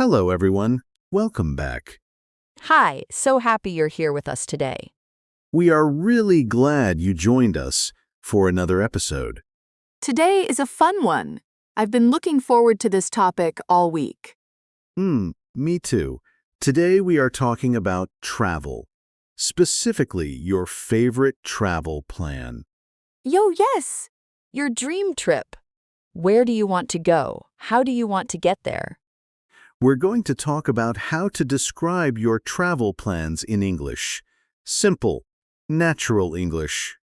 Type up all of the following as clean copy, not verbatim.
Hello, everyone. Welcome back. Hi, so happy you're here with us today. We are really glad you joined us for another episode. Today is a fun one. I've been looking forward to this topic all week. Me too. Today we are talking about travel, specifically your favorite travel plan. Yes. Your dream trip. Where do you want to go? How do you want to get there? We're going to talk about how to describe your travel plans in English. Simple, natural English.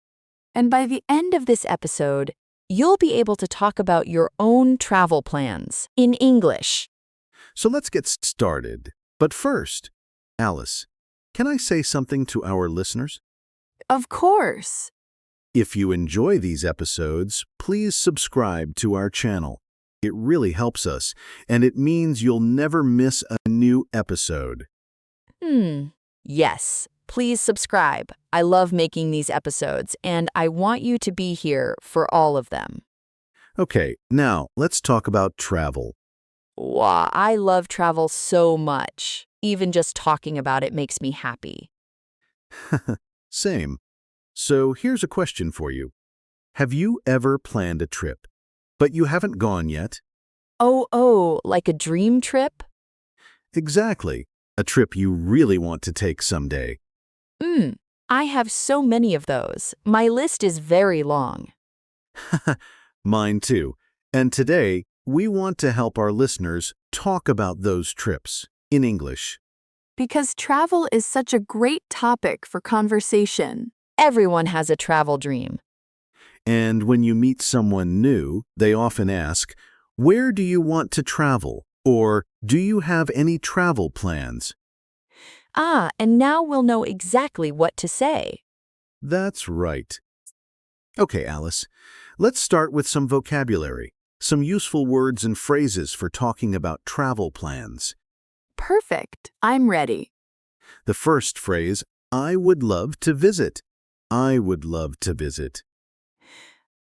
And by the end of this episode, you'll be able to talk about your own travel plans in English. So let's get started. But first, Alice, can I say something to our listeners? Of course. If you enjoy these episodes, please subscribe to our channel. It really helps us, and it means you'll never miss a new episode. Yes, please subscribe. I love making these episodes, and I want you to be here for all of them. Okay, now let's talk about travel. Wow, I love travel so much. Even just talking about it makes me happy. Same. So here's a question for you. Have you ever planned a trip, but you haven't gone yet? Like a dream trip? Exactly. A trip you really want to take someday. I have so many of those. My list is very long. Mine too. And today, we want to help our listeners talk about those trips in English. Because travel is such a great topic for conversation. Everyone has a travel dream. And when you meet someone new, they often ask, "Where do you want to travel?" Or, "Do you have any travel plans?" And now we'll know exactly what to say. That's right. Okay, Alice, let's start with some vocabulary, some useful words and phrases for talking about travel plans. Perfect. I'm ready. The first phrase, I would love to visit. I would love to visit.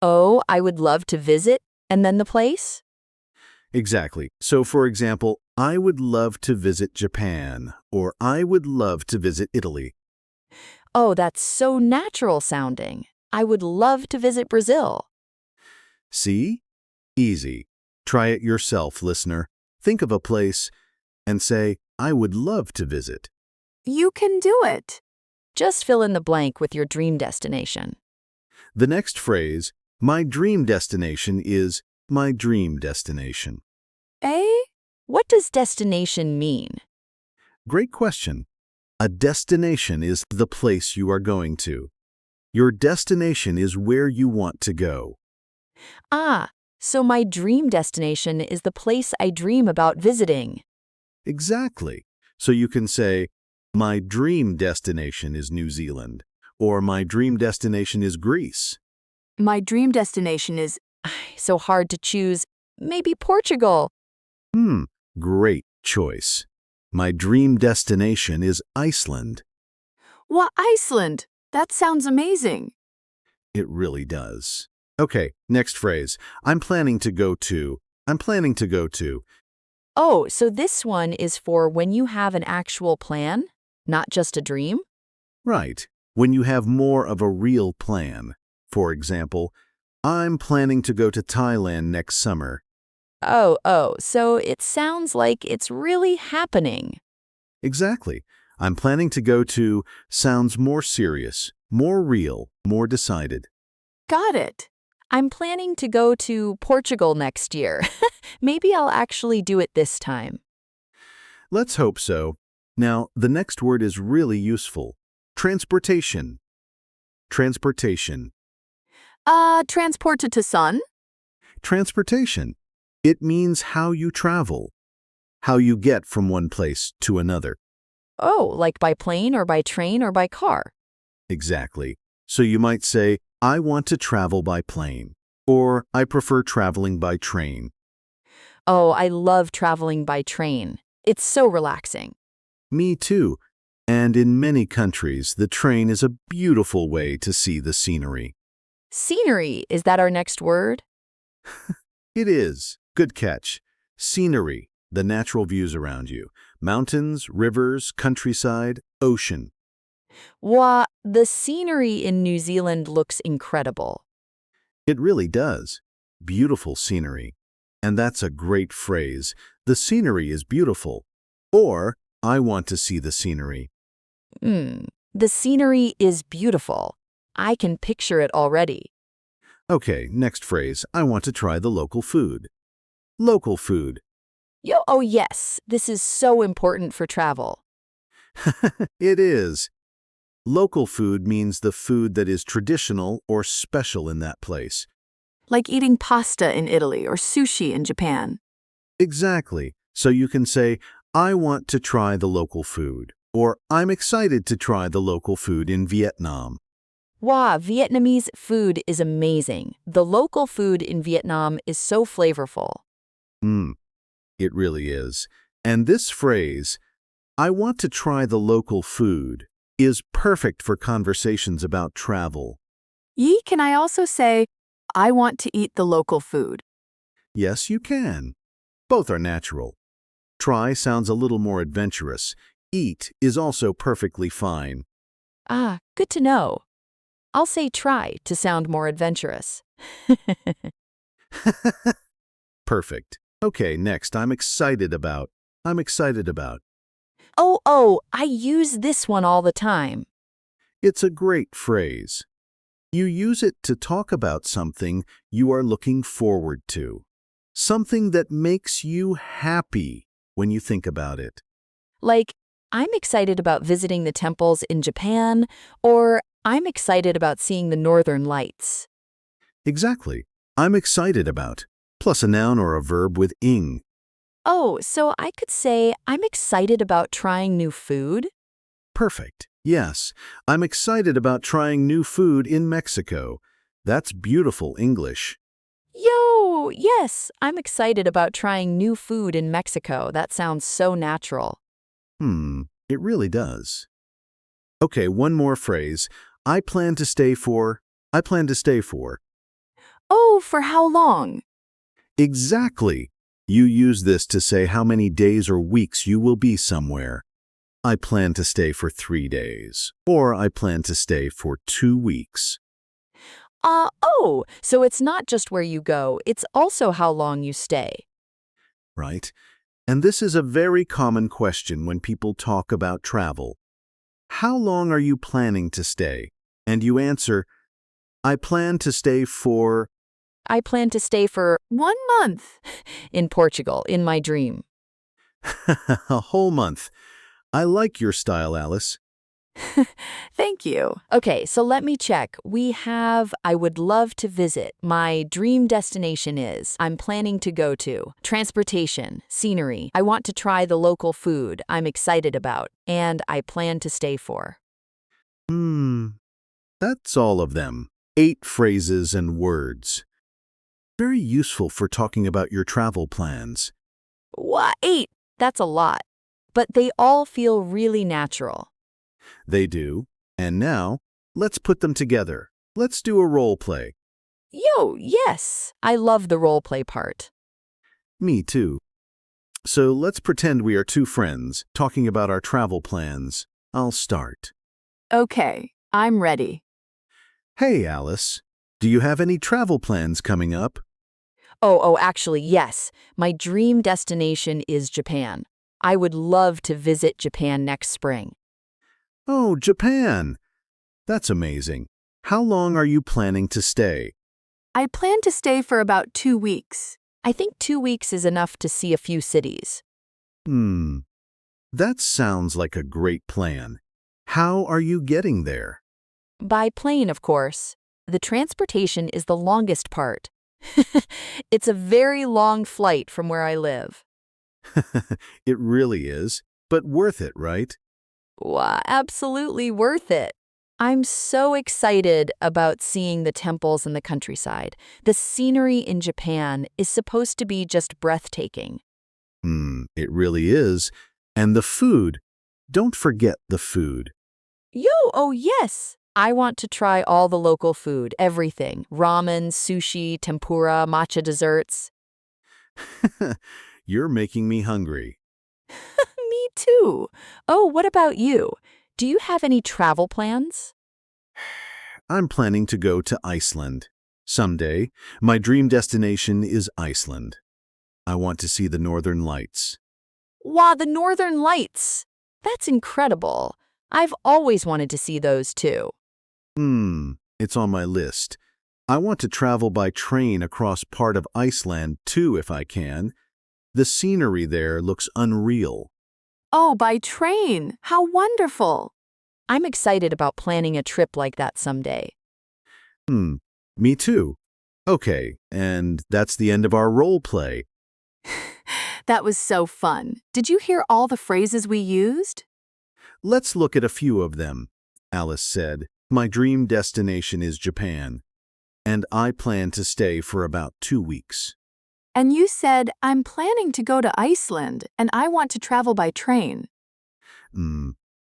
Oh, I would love to visit, and then the place? Exactly. So, for example, I would love to visit Japan, or I would love to visit Italy. Oh, that's so natural sounding. I would love to visit Brazil. See? Easy. Try it yourself, listener. Think of a place and say, I would love to visit. You can do it. Just fill in the blank with your dream destination. The next phrase, my dream destination, is my dream destination. What does destination mean? Great question. A destination is the place you are going to. Your destination is where you want to go. So my dream destination is the place I dream about visiting. Exactly. So you can say, my dream destination is New Zealand, or my dream destination is Greece. My dream destination is... So hard to choose. Maybe Portugal. Great choice. My dream destination is Iceland. What, Iceland? That sounds amazing. It really does. Okay, next phrase. I'm planning to go to. Oh, so this one is for when you have an actual plan, not just a dream? Right. When you have more of a real plan. For example, I'm planning to go to Thailand next summer. So it sounds like it's really happening. Exactly. I'm planning to go to sounds more serious, more real, more decided. Got it. I'm planning to go to Portugal next year. Maybe I'll actually do it this time. Let's hope so. Now, the next word is really useful. Transportation. Transportation. Transported to sun? Transportation. It means how you travel, how you get from one place to another. Oh, like by plane or by train or by car? Exactly. So you might say, I want to travel by plane, or I prefer traveling by train. Oh, I love traveling by train. It's so relaxing. Me too. And in many countries, the train is a beautiful way to see the scenery. Scenery, is that our next word? It is. Good catch. Scenery. The natural views around you. Mountains, rivers, countryside, ocean. The scenery in New Zealand looks incredible. It really does. Beautiful scenery. And that's a great phrase. The scenery is beautiful. Or, I want to see the scenery. The scenery is beautiful. I can picture it already. Okay, next phrase. I want to try the local food. Local food. Oh yes, this is so important for travel. It is. Local food means the food that is traditional or special in that place. Like eating pasta in Italy or sushi in Japan. Exactly. So you can say, I want to try the local food, or I'm excited to try the local food in Vietnam. Vietnamese food is amazing. The local food in Vietnam is so flavorful. It really is. And this phrase, I want to try the local food, is perfect for conversations about travel. Can I also say, I want to eat the local food? Yes, you can. Both are natural. Try sounds a little more adventurous. Eat is also perfectly fine. Good to know. I'll say try to sound more adventurous. Perfect. Okay, next, I'm excited about. I use this one all the time. It's a great phrase. You use it to talk about something you are looking forward to. Something that makes you happy when you think about it. Like, I'm excited about visiting the temples in Japan, or I'm excited about seeing the northern lights. Exactly. I'm excited about. Plus a noun or a verb with ing. So I could say I'm excited about trying new food? Perfect. Yes, I'm excited about trying new food in Mexico. That's beautiful English. Yes, I'm excited about trying new food in Mexico. That sounds so natural. It really does. Okay, one more phrase. I plan to stay for. For how long? Exactly. You use this to say how many days or weeks you will be somewhere. I plan to stay for 3 days. Or I plan to stay for 2 weeks. So it's not just where you go, it's also how long you stay. Right? And this is a very common question when people talk about travel. How long are you planning to stay? And you answer, I plan to stay for. I plan to stay for 1 month in Portugal, in my dream. A whole month. I like your style, Alice. Thank you. Okay, so let me check. We have I would love to visit. My dream destination is. I'm planning to go to. Transportation, scenery. I want to try the local food I'm excited about. And I plan to stay for. That's all of them. 8 phrases and words. Very useful for talking about your travel plans. What? 8? That's a lot. But they all feel really natural. They do. And now, let's put them together. Let's do a role play. Yes. I love the role play part. Me too. So let's pretend we are 2 friends talking about our travel plans. I'll start. Okay, I'm ready. Hey, Alice. Do you have any travel plans coming up? Actually, yes. My dream destination is Japan. I would love to visit Japan next spring. Oh, Japan. That's amazing. How long are you planning to stay? I plan to stay for about 2 weeks. I think 2 weeks is enough to see a few cities. That sounds like a great plan. How are you getting there? By plane, of course. The transportation is the longest part. It's a very long flight from where I live. It really is, but worth it, right? Absolutely worth it. I'm so excited about seeing the temples in the countryside. The scenery in Japan is supposed to be just breathtaking. It really is. And the food. Don't forget the food. Yes. I want to try all the local food, everything. Ramen, sushi, tempura, matcha desserts. You're making me hungry. Me too. Oh, what about you? Do you have any travel plans? I'm planning to go to Iceland. Someday, my dream destination is Iceland. I want to see the northern lights. Wow, the Northern Lights! That's incredible. I've always wanted to see those too. It's on my list. I want to travel by train across part of Iceland too if I can. The scenery there looks unreal. Oh, by train. How wonderful. I'm excited about planning a trip like that someday. Me too. Okay, and that's the end of our role play. That was so fun. Did you hear all the phrases we used? Let's look at a few of them. Alice said, "My dream destination is Japan, and I plan to stay for about 2 weeks." And you said, I'm planning to go to Iceland and I want to travel by train.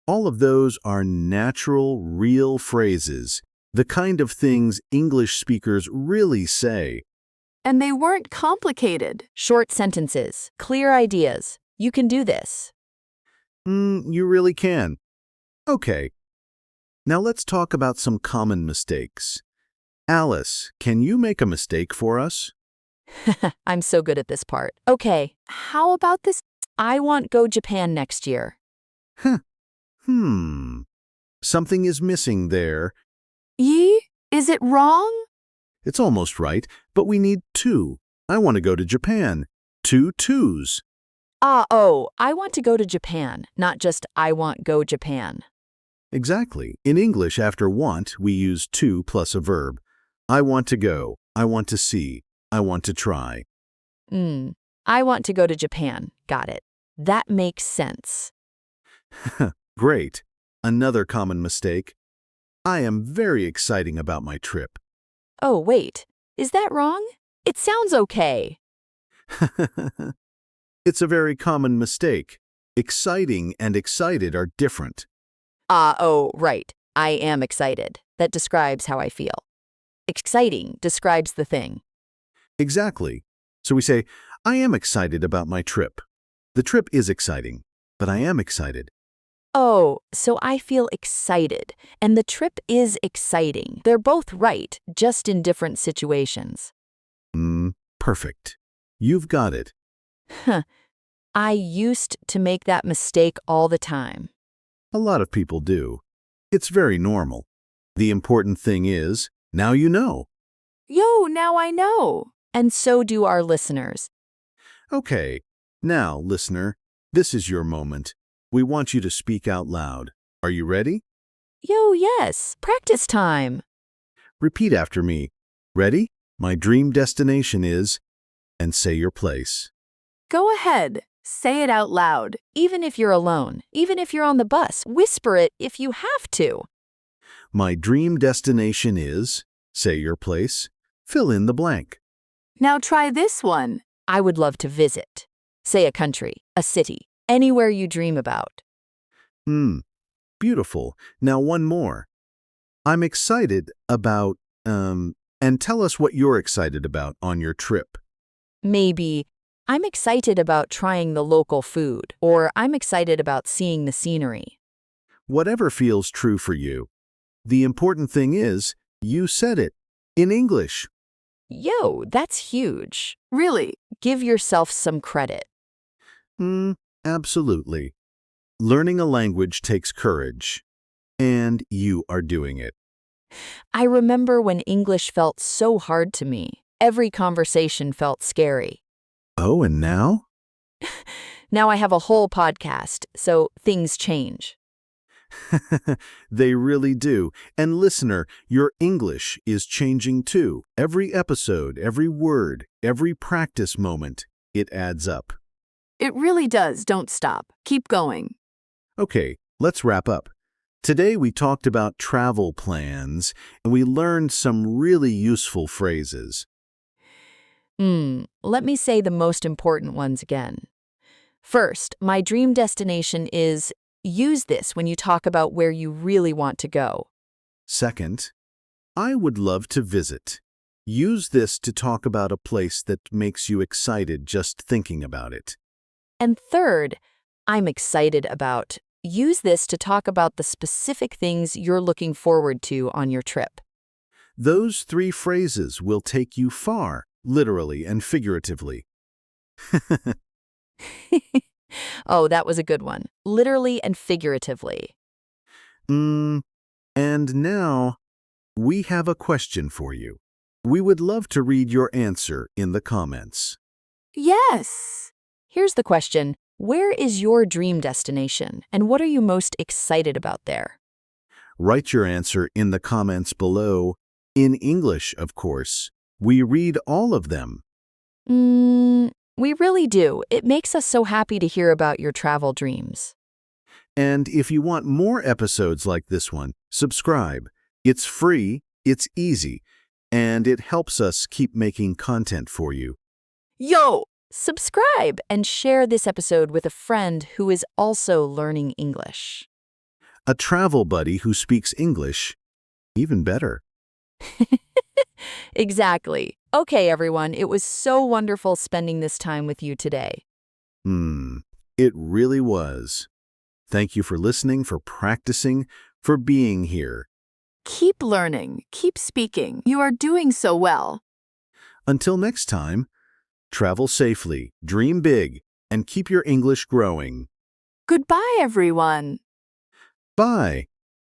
All of those are natural, real phrases, the kind of things English speakers really say. And they weren't complicated. Short sentences, clear ideas. You can do this. You really can. Okay, now let's talk about some common mistakes. Alice, can you make a mistake for us? I'm so good at this part. Okay, How about this? I want go Japan next year. Something is missing there. Ye? Is it wrong? It's almost right, but we need 2. I want to go to Japan. 2 twos. I want to go to Japan, not just I want go Japan. Exactly. In English, after want, we use to plus a verb. I want to go. I want to see. I want to try. I want to go to Japan. Got it. That makes sense. Great. Another common mistake. I am very exciting about my trip. Oh, wait. Is that wrong? It sounds okay. It's a very common mistake. Exciting and excited are different. Right. I am excited. That describes how I feel. Exciting describes the thing. Exactly. So we say, I am excited about my trip. The trip is exciting, but I am excited. Oh, so I feel excited, and the trip is exciting. They're both right, just in different situations. Perfect. You've got it. I used to make that mistake all the time. A lot of people do. It's very normal. The important thing is, now you know. Yo, now I know. And so do our listeners. Okay, now, listener, this is your moment. We want you to speak out loud. Are you ready? Yo, yes, practice time. Repeat after me. Ready? My dream destination is, and say your place. Go ahead. Say it out loud. Even if you're alone, even if you're on the bus, whisper it if you have to. My dream destination is, say your place, fill in the blank. Now try this one. I would love to visit. Say a country, a city, anywhere you dream about. Beautiful. Now one more. I'm excited about, and tell us what you're excited about on your trip. Maybe, I'm excited about trying the local food, or I'm excited about seeing the scenery. Whatever feels true for you. The important thing is, you said it. In English. Yo, that's huge. Really? Give yourself some credit. Absolutely. Learning a language takes courage. And you are doing it. I remember when English felt so hard to me. Every conversation felt scary. Oh, and now? Now I have a whole podcast, so things change. They really do. And listener, your English is changing too. Every episode, every word, every practice moment, it adds up. It really does. Don't stop. Keep going. Okay, let's wrap up. Today we talked about travel plans, and we learned some really useful phrases. Let me say the most important ones again. First, my dream destination is. Use this when you talk about where you really want to go. Second, I would love to visit. Use this to talk about a place that makes you excited just thinking about it. And third, I'm excited about. Use this to talk about the specific things you're looking forward to on your trip. Those three phrases will take you far, literally and figuratively. Oh, that was a good one. Literally and figuratively. And now, we have a question for you. We would love to read your answer in the comments. Yes. Here's the question. Where is your dream destination, and what are you most excited about there? Write your answer in the comments below, in English, of course. We read all of them. We really do. It makes us so happy to hear about your travel dreams. And if you want more episodes like this one, subscribe. It's free, it's easy, and it helps us keep making content for you. Yo! Subscribe and share this episode with a friend who is also learning English. A travel buddy who speaks English, even better. Exactly. Okay, everyone, it was so wonderful spending this time with you today. It really was. Thank you for listening, for practicing, for being here. Keep learning. Keep speaking. You are doing so well. Until next time, travel safely, dream big, and keep your English growing. Goodbye, everyone. Bye.